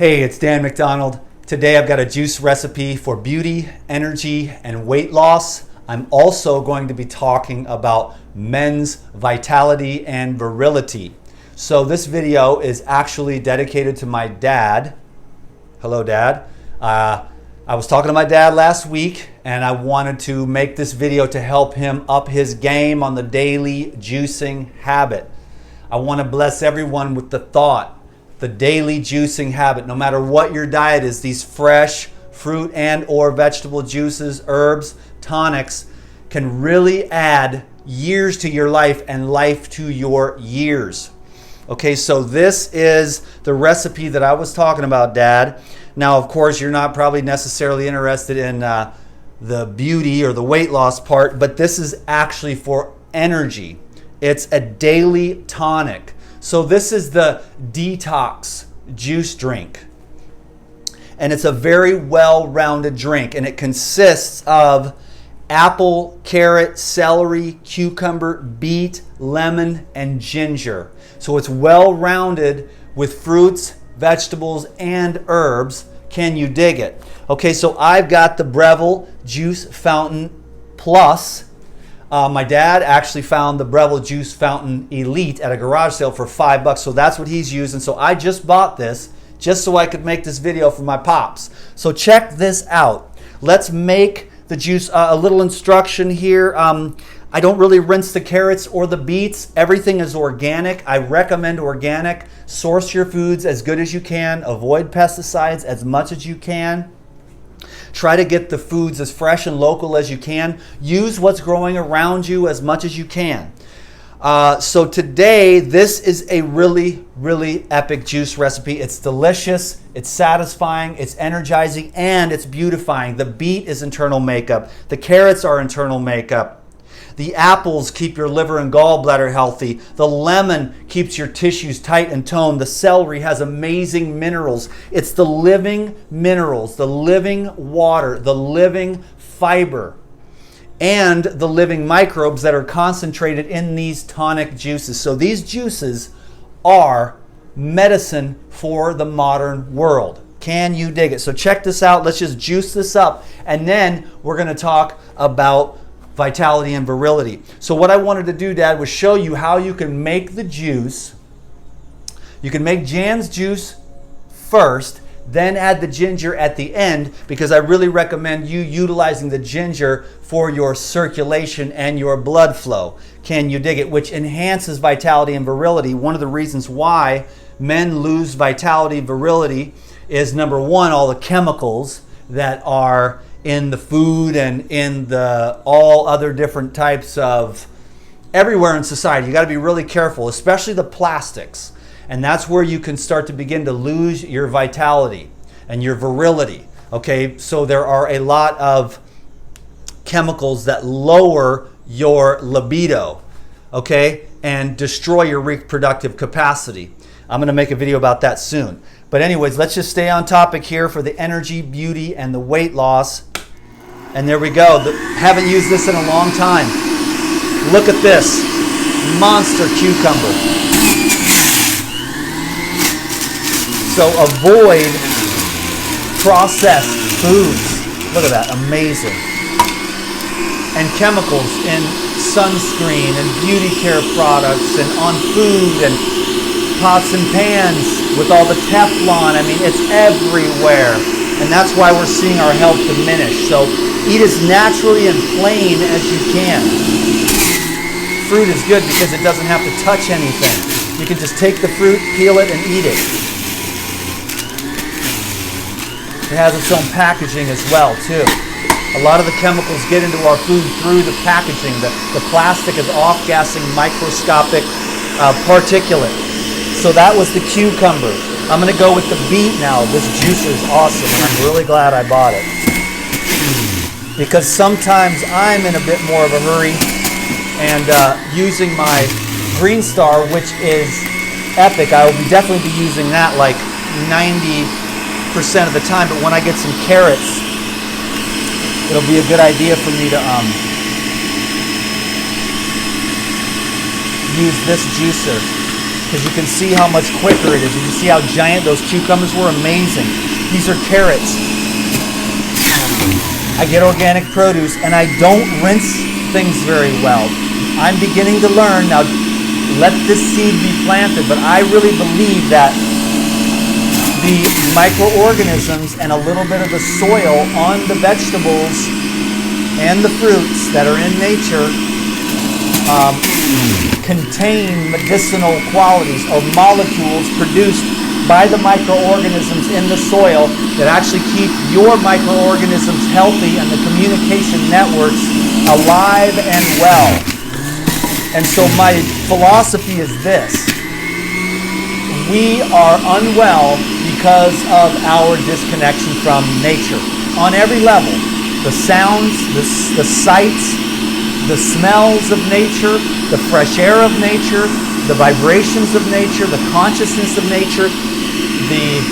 Hey, it's Dan McDonald. Today I've got a juice recipe for beauty, energy, and weight loss. I'm also going to be talking about men's vitality and virility. So this video is actually dedicated to my dad. Hello, Dad. I was talking to my dad last week and I wanted to make this video to help him up his game on the daily juicing habit. I want to bless everyone with the thought, the daily juicing habit. No matter what your diet is, these fresh fruit and or vegetable juices, herbs, tonics can really add years to your life and life to your years. Okay, so this is the recipe that I was talking about, Dad. Now, of course, you're not probably necessarily interested in the beauty or the weight loss part, but this is actually for energy. It's a daily tonic. So this is the detox juice drink. And it's a very well-rounded drink. And it consists of apple, carrot, celery, cucumber, beet, lemon, and ginger. So it's well-rounded with fruits, vegetables, and herbs. Can you dig it? Okay, so I've got the Breville Juice Fountain Plus. My dad actually found the Breville Juice Fountain Elite at a garage sale for $5, so that's what he's using. So I just bought this just so I could make this video for my pops. So check this out. Let's make the juice. A little instruction here. I don't really rinse the carrots or the beets. Everything is organic. I recommend organic. Source your foods as good as you can. Avoid pesticides as much as you can. Try to get the foods as fresh and local as you can. Use what's growing around you as much as you can. So today, this is a really, really epic juice recipe. It's delicious, it's satisfying, it's energizing, and it's beautifying. The beet is internal makeup. The carrots are internal makeup. The apples keep your liver and gallbladder healthy. The lemon keeps your tissues tight and toned. The celery has amazing minerals. It's the living minerals, the living water, the living fiber, and the living microbes that are concentrated in these tonic juices. So these juices are medicine for the modern world. Can you dig it? So check this out. Let's just juice this up, and then we're going to talk about vitality and virility. So what I wanted to do, Dad, was show you how you can make the juice. You can make Jan's juice first, then add the ginger at the end, because I really recommend you utilizing the ginger for your circulation and your blood flow. Can you dig it? Which enhances vitality and virility. One of the reasons why men lose vitality, virility is, number one, all the chemicals that are in the food and in the all other different types of everywhere in society. You got to be really careful, especially the plastics. And that's where you can start to begin to lose your vitality and your virility. Okay, so there are a lot of chemicals that lower your libido, okay, and destroy your reproductive capacity. I'm going to make a video about that soon. But anyways, let's just stay on topic here for the energy, beauty, and the weight loss. And there we go. Haven't used this in a long time. Look at this. Monster cucumber. So avoid processed foods. Look at that. Amazing. And chemicals in sunscreen and beauty care products and on food and pots and pans with all the Teflon. I mean, it's everywhere. And that's why we're seeing our health diminish. So eat as naturally and plain as you can. Fruit is good because it doesn't have to touch anything. You can just take the fruit, peel it, and eat it. It has its own packaging as well, too. A lot of the chemicals get into our food through the packaging. The plastic is off-gassing microscopic particulate. So that was the cucumber. I'm going to go with the beet now. This juice is awesome, and I'm really glad I bought it. Because sometimes I'm in a bit more of a hurry, and using my Green Star, which is epic, I will definitely be using that like 90% of the time. But when I get some carrots, it'll be a good idea for me to use this juicer. because you can see how much quicker it is. You can see how giant those cucumbers were. Amazing. These are carrots. I get organic produce and I don't rinse things very well. I'm beginning to learn. Now, let this seed be planted, but I really believe that the microorganisms and a little bit of the soil on the vegetables and the fruits that are in nature contain medicinal qualities or molecules produced by the microorganisms in the soil that actually keep your microorganisms healthy and the communication networks alive and well. And so my philosophy is this: we are unwell because of our disconnection from nature on every level. The sounds, the sights, the smells of nature, the fresh air of nature, the vibrations of nature, the consciousness of nature, the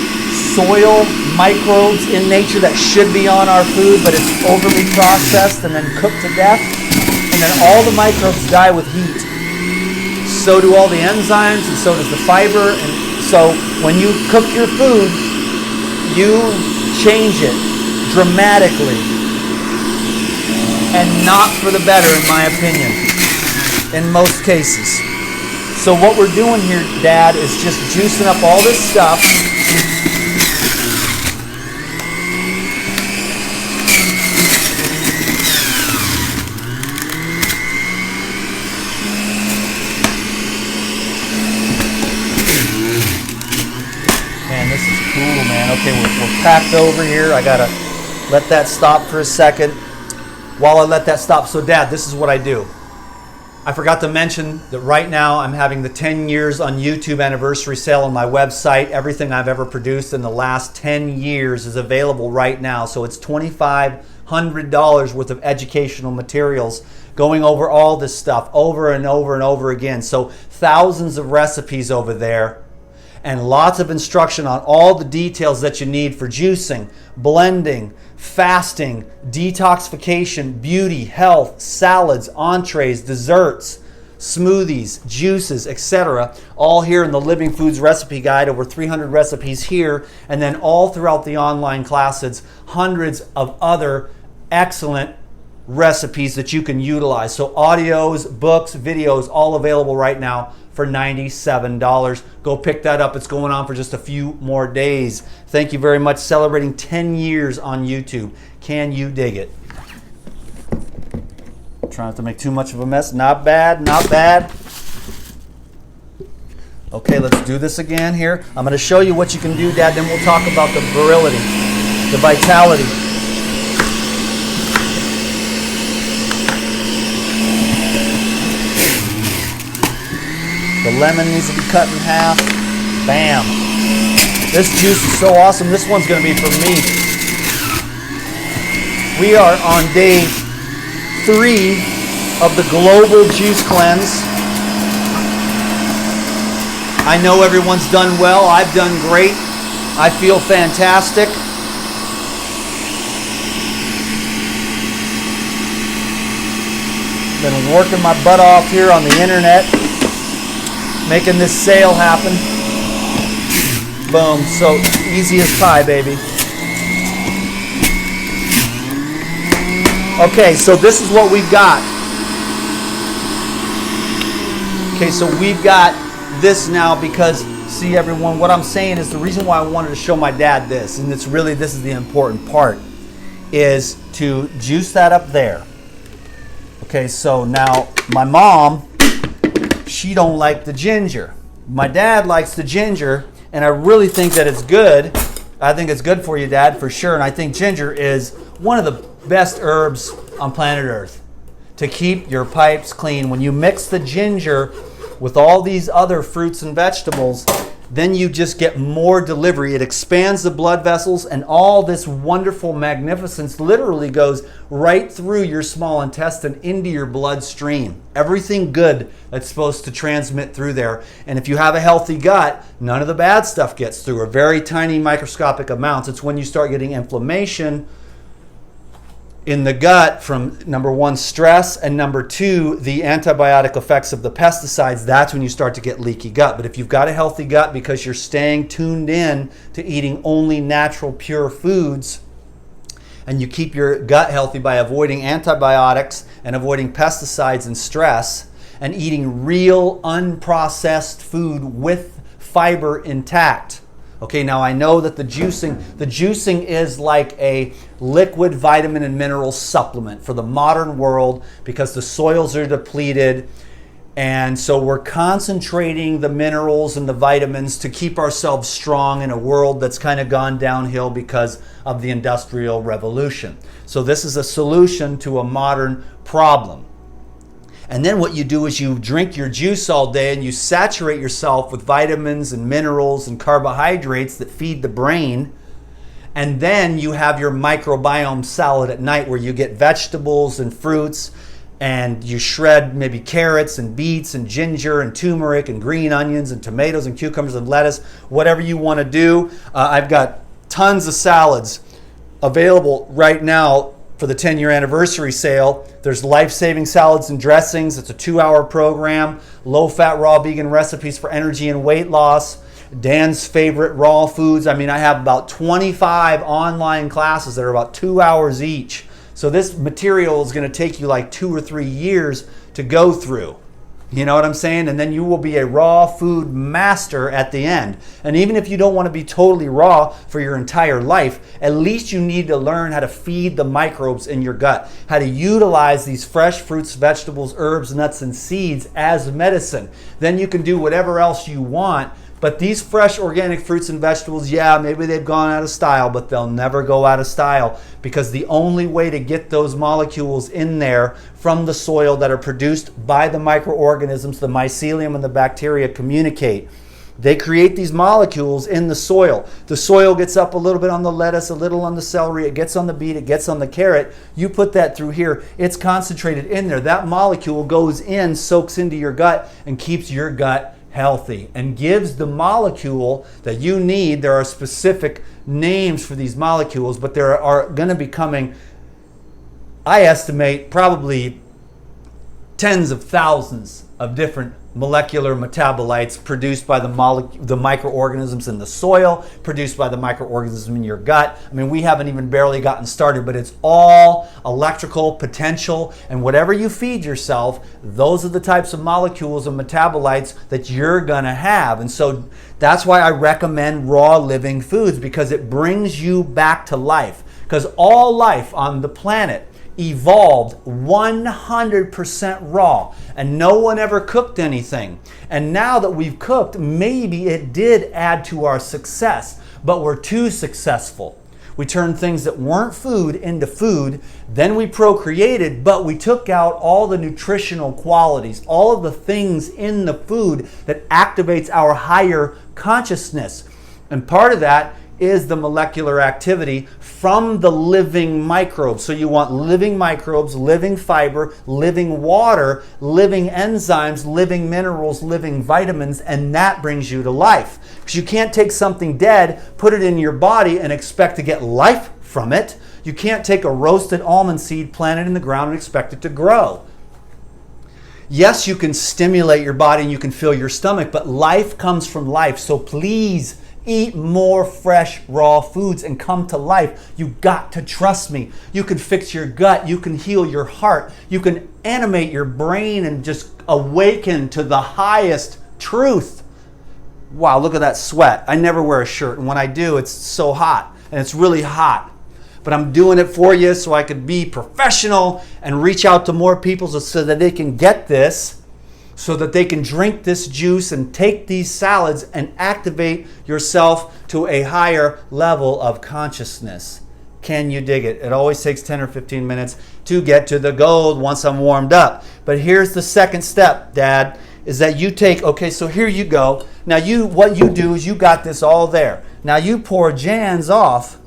soil microbes in nature that should be on our food, but it's overly processed and then cooked to death. And then all the microbes die with heat. So do all the enzymes, and so does the fiber. And so when you cook your food, you change it dramatically. And not for the better, in my opinion, in most cases. So what we're doing here, Dad, is just juicing up all this stuff. Man, this is cool, man. Okay, we're packed over here. I gotta let that stop for a second. While I let that stop, so Dad, this is what I do. I forgot to mention that right now I'm having the 10 years on YouTube anniversary sale on my website. Everything I've ever produced in the last 10 years is available right now. So it's $2,500 worth of educational materials going over all this stuff over and over and over again. So thousands of recipes over there and lots of instruction on all the details that you need for juicing, blending, fasting, detoxification, beauty, health, salads, entrees, desserts, smoothies, juices, etc. All here in the Living Foods Recipe Guide, over 300 recipes here, and then all throughout the online classes, hundreds of other excellent recipes that you can utilize. So audios, books, videos, all available right now for $97. Go pick that up. It's going on for just a few more days. Thank you very much. Celebrating 10 years on YouTube. Can you dig it? Trying not to make too much of a mess. Not bad, not bad. Okay, let's do this again here. I'm going to show you what you can do, Dad, then we'll talk about the virility, the vitality. The lemon needs to be cut in half. Bam. This juice is so awesome. This one's going to be for me. We are on day 3 of the global juice cleanse. I know everyone's done well. I've done great. I feel fantastic. Been working my butt off here on the internet, making this sale happen. Boom. So easy as pie, baby. Okay, so this is what we've got. Okay, so we've got this now because, see everyone, what I'm saying is the reason why I wanted to show my dad this, and it's really, this is the important part, is to juice that up there. Okay, so now my mom, she don't like the ginger. My dad likes the ginger, and I really think that it's good. I think it's good for you, Dad, for sure. And I think ginger is one of the best herbs on planet Earth to keep your pipes clean. When you mix the ginger with all these other fruits and vegetables, then you just get more delivery. It expands the blood vessels, and all this wonderful magnificence literally goes right through your small intestine into your bloodstream. Everything good that's supposed to transmit through there. And if you have a healthy gut, none of the bad stuff gets through, or very tiny microscopic amounts. It's when you start getting inflammation in the gut from number one, stress, and number two, the antibiotic effects of the pesticides. That's when you start to get leaky gut. But if you've got a healthy gut because you're staying tuned in to eating only natural, pure foods, and you keep your gut healthy by avoiding antibiotics and avoiding pesticides and stress, and eating real unprocessed food with fiber intact. Okay, now I know that the juicing is like a liquid vitamin and mineral supplement for the modern world because the soils are depleted. And so we're concentrating the minerals and the vitamins to keep ourselves strong in a world that's kind of gone downhill because of the Industrial Revolution. So this is a solution to a modern problem. And then what you do is you drink your juice all day and you saturate yourself with vitamins and minerals and carbohydrates that feed the brain. And then you have your microbiome salad at night where you get vegetables and fruits, and you shred maybe carrots and beets and ginger and turmeric and green onions and tomatoes and cucumbers and lettuce, whatever you want to do. I've got tons of salads available right now for the 10-year anniversary sale. There's life-saving salads and dressings. It's a 2-hour program. Low-fat, raw vegan recipes for energy and weight loss. Dan's favorite raw foods. I mean, I have about 25 online classes that are about 2 hours each. So this material is going to take you like 2 or 3 years to go through. You know what I'm saying? And then you will be a raw food master at the end. And even if you don't want to be totally raw for your entire life, at least you need to learn how to feed the microbes in your gut, how to utilize these fresh fruits, vegetables, herbs, nuts, and seeds as medicine. Then you can do whatever else you want. But these fresh organic fruits and vegetables, yeah, maybe they've gone out of style, but they'll never go out of style because the only way to get those molecules in there from the soil that are produced by the microorganisms, the mycelium and the bacteria communicate. They create these molecules in the soil. The soil gets up a little bit on the lettuce, a little on the celery, it gets on the beet, it gets on the carrot. You put that through here, it's concentrated in there. That molecule goes in, soaks into your gut, and keeps your gut healthy and gives the molecule that you need. There are specific names for these molecules, but there are going to be coming, I estimate, probably tens of thousands of different molecular metabolites produced by the microorganisms in the soil, produced by the microorganisms in your gut. I mean, we haven't even barely gotten started, but it's all electrical potential, and whatever you feed yourself, those are the types of molecules and metabolites that you're gonna have. And so that's why I recommend raw living foods, because it brings you back to life. Because all life on the planet evolved 100% raw, and no one ever cooked anything. And now that we've cooked, maybe it did add to our success, but we're too successful. We turned things that weren't food into food, then we procreated, but we took out all the nutritional qualities, all of the things in the food that activates our higher consciousness. And part of that is the molecular activity from the living microbes. So you want living microbes, living fiber, living water, living enzymes, living minerals, living vitamins, and that brings you to life. Because you can't take something dead, put it in your body, and expect to get life from it. You can't take a roasted almond seed, plant it in the ground, and expect it to grow. Yes, you can stimulate your body and you can fill your stomach, but life comes from life. So please, eat more fresh, raw foods and come to life. You got to trust me. You can fix your gut. You can heal your heart. You can animate your brain and just awaken to the highest truth. Wow, look at that sweat. I never wear a shirt, and when I do, it's so hot, and it's really hot. But I'm doing it for you so I could be professional and reach out to more people so that they can get this, so that they can drink this juice and take these salads and activate yourself to a higher level of consciousness. Can you dig it? It always takes 10 or 15 minutes to get to the gold once I'm warmed up. But here's the second step, Dad, is that you take, okay, so here you go. Now what you do is you got this all there. Now you pour Jan's off.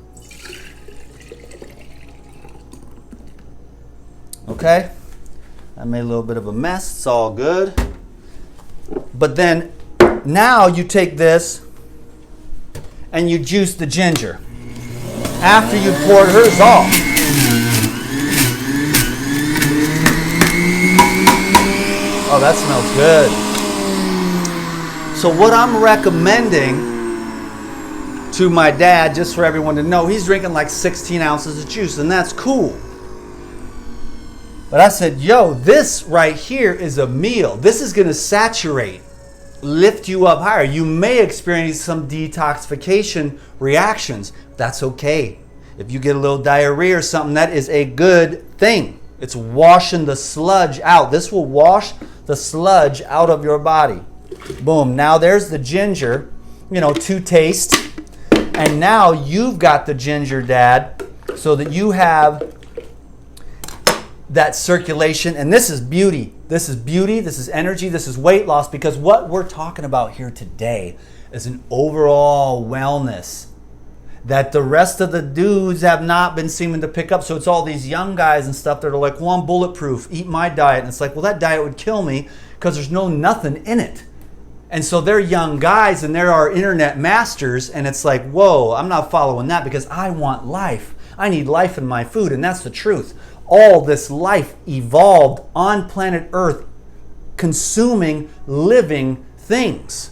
Okay? I made a little bit of a mess. It's all good. But then now you take this and you juice the ginger. After you poured hers off. Oh, that smells good. So what I'm recommending to my dad, just for everyone to know, he's drinking like 16 ounces of juice, and that's cool. But I said, yo, this right here is a meal. This is going to saturate, lift you up higher. You may experience some detoxification reactions. That's okay. If you get a little diarrhea or something, that is a good thing. It's washing the sludge out. This will wash the sludge out of your body. Boom. Now there's the ginger, to taste. And now you've got the ginger, Dad, so that you have that circulation. And this is beauty. This is beauty. This is energy. This is weight loss. Because what we're talking about here today is an overall wellness that the rest of the dudes have not been seeming to pick up. So it's all these young guys and stuff that are like, well, I'm bulletproof. Eat my diet. And it's like, well, that diet would kill me because there's nothing in it. And so they're young guys and they're our internet masters. And it's like, whoa, I'm not following that because I want life. I need life in my food. And that's the truth. All this life evolved on planet Earth consuming living things,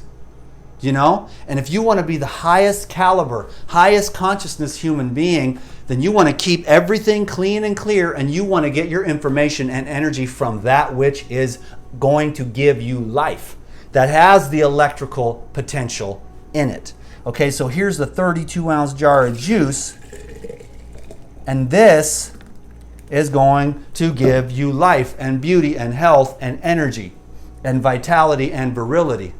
And if you want to be the highest caliber, highest consciousness human being, then you want to keep everything clean and clear, and you want to get your information and energy from that which is going to give you life, that has the electrical potential in it. Okay, so here's the 32-ounce jar of juice, and this is going to give you life and beauty and health and energy and vitality and virility.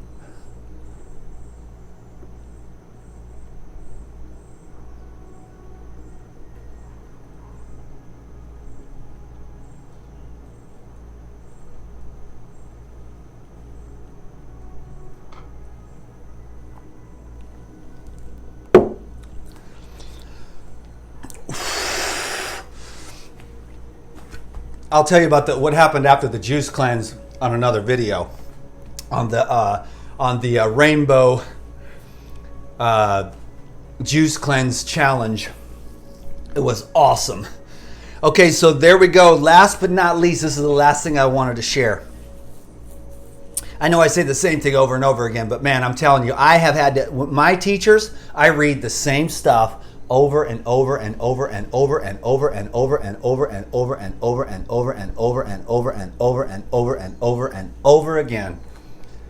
I'll tell you about what happened after the juice cleanse on another video, on the rainbow juice cleanse challenge. It was awesome. Okay, so there we go. Last but not least, this is the last thing I wanted to share. I know I say the same thing over and over again, but man, I'm telling you, I have had to, my teachers, I read the same stuff over and over and over and over and over and over and over and over and over and over and over and over and over and over and over and over again.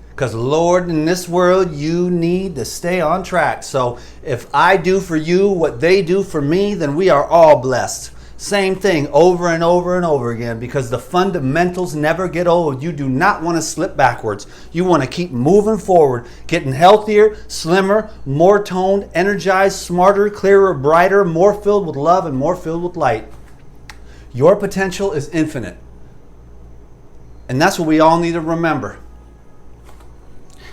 Because Lord, in this world, you need to stay on track. So if I do for you what they do for me, then we are all blessed. Same thing over and over and over again, because the fundamentals never get old. You do not want to slip backwards. You want to keep moving forward, getting healthier, slimmer, more toned, energized, smarter, clearer, brighter, more filled with love and more filled with light. Your potential is infinite. And that's what we all need to remember.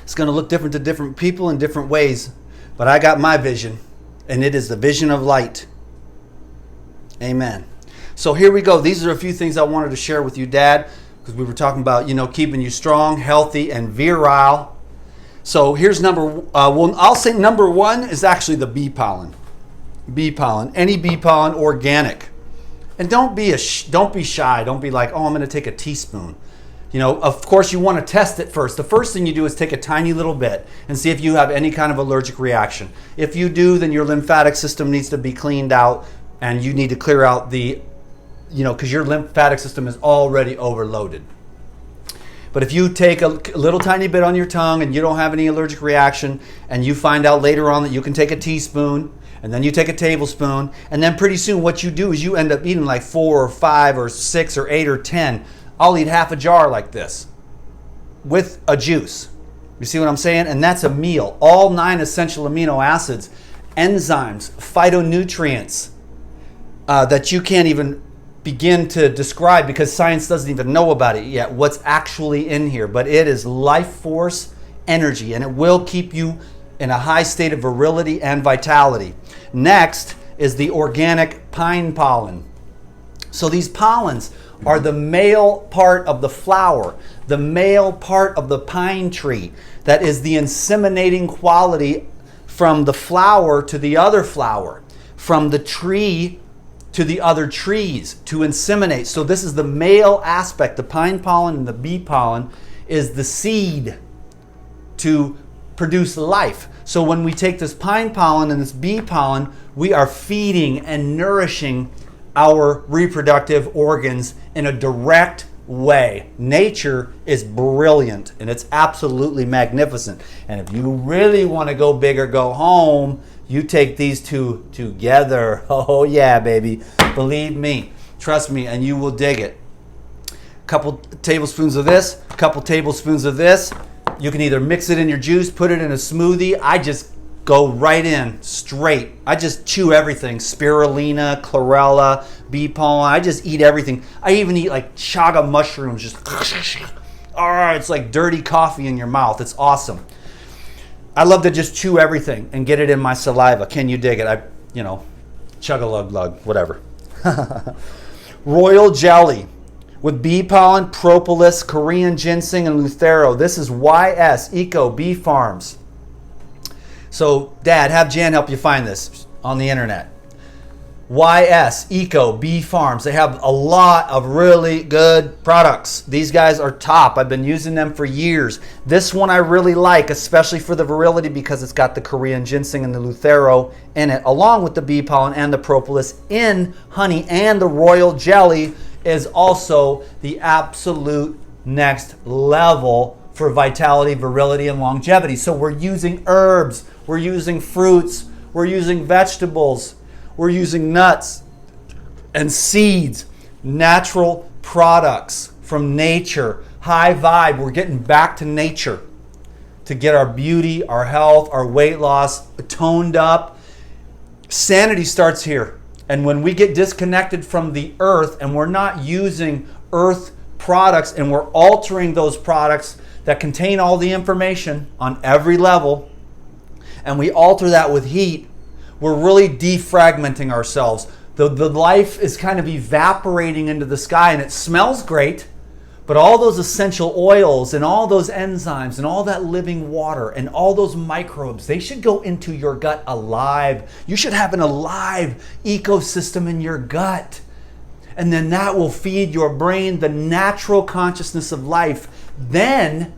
It's going to look different to different people in different ways, but I got my vision, and it is the vision of light. Amen. So here we go. These are a few things I wanted to share with you, Dad, because we were talking about, keeping you strong, healthy, and virile. So here's I'll say number one is actually the bee pollen. Bee pollen. Any bee pollen, organic. And don't be shy. Don't be like, oh, I'm going to take a teaspoon. Of course, you want to test it first. The first thing you do is take a tiny little bit and see if you have any kind of allergic reaction. If you do, then your lymphatic system needs to be cleaned out. And you need to clear out because your lymphatic system is already overloaded. But if you take a little tiny bit on your tongue and you don't have any allergic reaction, and you find out later on that you can take a teaspoon, and then you take a tablespoon, and then pretty soon what you do is you end up eating like 4 or 5 or 6 or 8 or 10. I'll eat half a jar like this with a juice. You see what I'm saying? And that's a meal. All 9 essential amino acids, enzymes, phytonutrients, that you can't even begin to describe because science doesn't even know about it yet, what's actually in here. But it is life force energy, and it will keep you in a high state of virility and vitality. Next is the organic pine pollen. So these pollens are the male part of the flower, the male part of the pine tree. That is the inseminating quality from the flower to the other flower, from the tree to the other trees to inseminate. So this is the male aspect. The pine pollen and the bee pollen is the seed to produce life. So when we take this pine pollen and this bee pollen, we are feeding and nourishing our reproductive organs in a direct way. Nature is brilliant and it's absolutely magnificent. And if you really want to go big or go home, you take these two together. Oh yeah, baby. Believe me, trust me, and you will dig it. A couple tablespoons of this, a couple tablespoons of this. You can either mix it in your juice, put it in a smoothie. I just go right in, straight. I just chew everything. Spirulina, chlorella, bee pollen. I just eat everything. I even eat like chaga mushrooms. Just, it's like dirty coffee in your mouth. It's awesome. I love to just chew everything and get it in my saliva. Can you dig it? Chug-a-lug-lug, whatever. Royal jelly with bee pollen, propolis, Korean ginseng, and Luthero. This is YS Eco Bee Farms. So, Dad, have Jan help you find this on the internet. YS Eco Bee Farms. They have a lot of really good products. These guys are top. I've been using them for years. This one I really like, especially for the virility, because it's got the Korean ginseng and the Luthero in it, along with the bee pollen and the propolis in honey. And the royal jelly is also the absolute next level for vitality, virility, and longevity. So we're using herbs, we're using fruits, we're using vegetables, we're using nuts and seeds, natural products from nature, high vibe. We're getting back to nature to get our beauty, our health, our weight loss toned up. Sanity starts here. And when we get disconnected from the earth and we're not using earth products and we're altering those products that contain all the information on every level, and we alter that with heat, we're really defragmenting ourselves. The life is kind of evaporating into the sky, and it smells great, but all those essential oils and all those enzymes and all that living water and all those microbes, they should go into your gut alive. You should have an alive ecosystem in your gut. And then that will feed your brain the natural consciousness of life. Then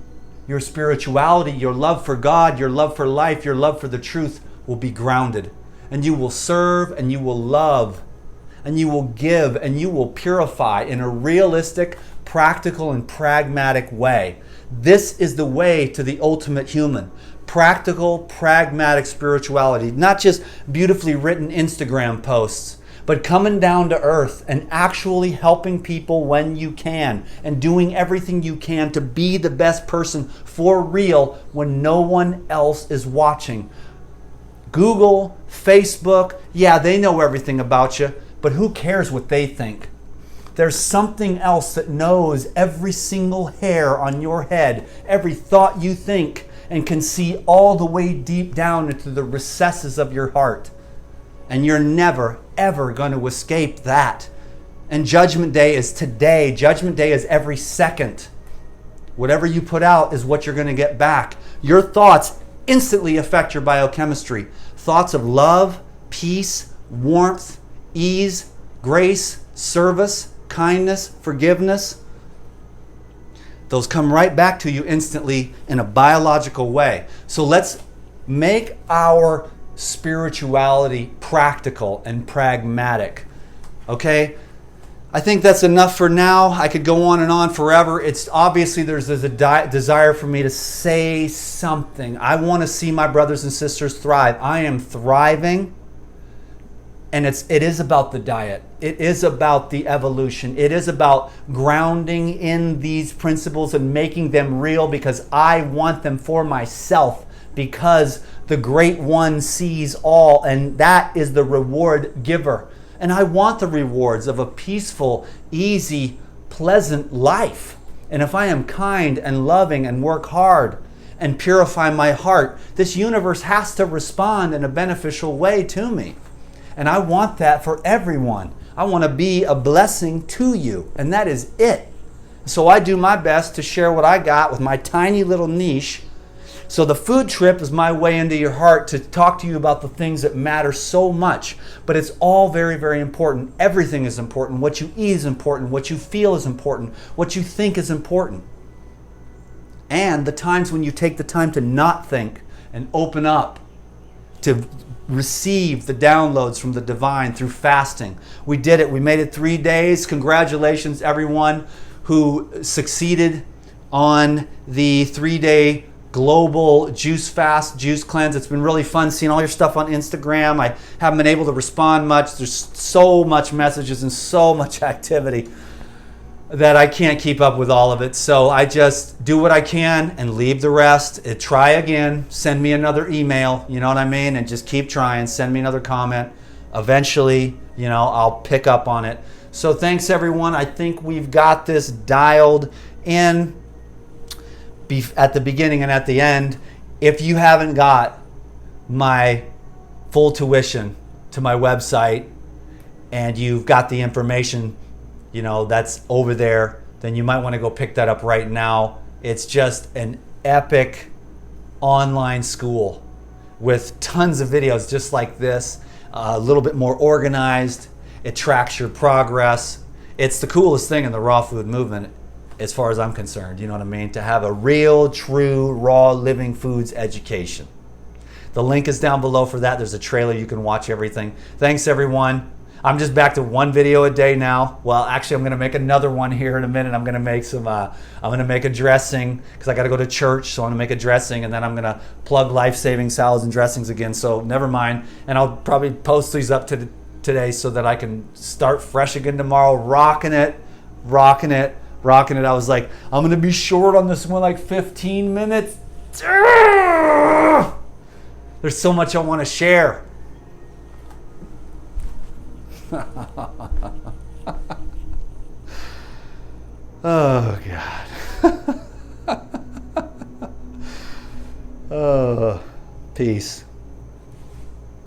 your spirituality, your love for God, your love for life, your love for the truth will be grounded. And you will serve and you will love and you will give and you will purify in a realistic, practical, and pragmatic way. This is the way to the ultimate human. Practical, pragmatic spirituality. Not just beautifully written Instagram posts, but coming down to earth and actually helping people when you can and doing everything you can to be the best person for real when no one else is watching. Google, Facebook, yeah, they know everything about you, but who cares what they think? There's something else that knows every single hair on your head, every thought you think, and can see all the way deep down into the recesses of your heart. And you're never, ever going to escape that. And Judgment Day is today. Judgment Day is every second. Whatever you put out is what you're going to get back. Your thoughts instantly affect your biochemistry. Thoughts of love, peace, warmth, ease, grace, service, kindness, forgiveness. Those come right back to you instantly in a biological way. So let's make our spirituality practical and pragmatic. Okay? I think that's enough for now. I could go on forever. It's obviously there's a desire for me to say something. I want to see my brothers and sisters thrive. I am thriving. And it is about the diet. It is about the evolution. It is about grounding in these principles and making them real because I want them for myself, because the Great One sees all, and that is the reward giver. And I want the rewards of a peaceful, easy, pleasant life. And if I am kind and loving and work hard and purify my heart, this universe has to respond in a beneficial way to me. And I want that for everyone. I want to be a blessing to you. And that is it. So I do my best to share what I got with my tiny little niche. So the food trip is my way into your heart to talk to you about the things that matter so much. But it's all very, very important. Everything is important. What you eat is important. What you feel is important. What you think is important. and the times when you take the time to not think and open up to receive the downloads from the divine through fasting. We did it. We made it 3 days. Congratulations, everyone who succeeded on the 3-day global juice fast, juice cleanse. It's been really fun seeing all your stuff on Instagram. I haven't been able to respond much. There's so much messages and so much activity that I can't keep up with all of it. So I just do what I can and leave the rest. Try again. Send me another email. You know what I mean? And just keep trying. Send me another comment. Eventually, I'll pick up on it. So thanks, everyone. I think we've got this dialed in at the beginning and at the end. If you haven't got my full tuition to my website and you've got the information that's over there, then you might want to go pick that up right now. It's just an epic online school with tons of videos just like this, a little bit more organized. It tracks your progress. It's the coolest thing in the raw food movement as far as I'm concerned, you know what I mean? To have a real, true, raw, living foods education. The link is down below for that. There's a trailer. You can watch everything. Thanks, everyone. I'm just back to 1 video a day now. Well, actually, I'm going to make another one here in a minute. I'm going to make a dressing because I got to go to church. So I'm going to make a dressing, and then I'm going to plug Life-Saving Salads and Dressings again. So never mind. And I'll probably post these up today so that I can start fresh again tomorrow. Rocking it. I was like, I'm going to be short on this one, like 15 minutes. There's so much I want to share. Oh, God. Oh, peace.